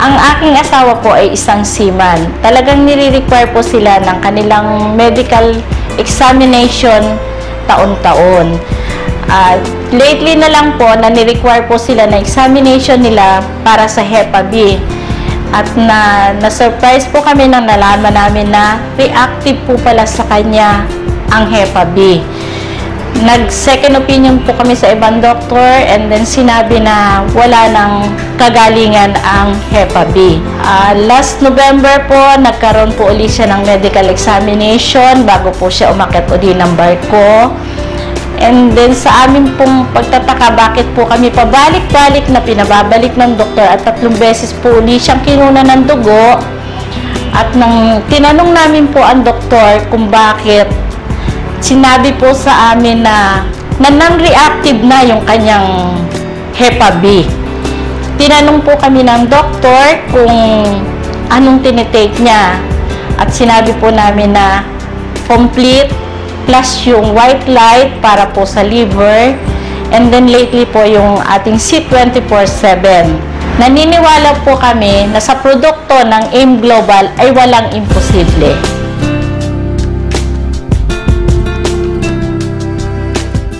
Ang aking asawa po ay isang seaman. Talagang nire-require po sila ng kanilang medical examination taon-taon. Lately na lang po na ni-require po sila na examination nila para sa Hepa B. At na-surprise po kami nang nalaman namin na reactive po pala sa kanya ang Hepa B. Nag-second opinion po kami sa ibang doktor and then sinabi na wala nang kagalingan ang Hepa B. Last November po, nagkaroon po ulit siya ng medical examination bago po siya umakyat ulit ng barko. And then sa amin pong pagtataka, bakit po kami pabalik-balik na pinababalik ng doktor at 3 beses po ulit siyang kinuna ng dugo. At nang tinanong namin po ang doktor kung bakit, sinabi po sa amin na non-reactive na yung kanyang Hepa B. Tinanong po kami ng doktor kung anong tinitake niya. At sinabi po namin na complete plus yung white light para po sa liver. And then lately po yung ating C24/7. Naniniwala po kami na sa produkto ng AIM Global ay walang imposible.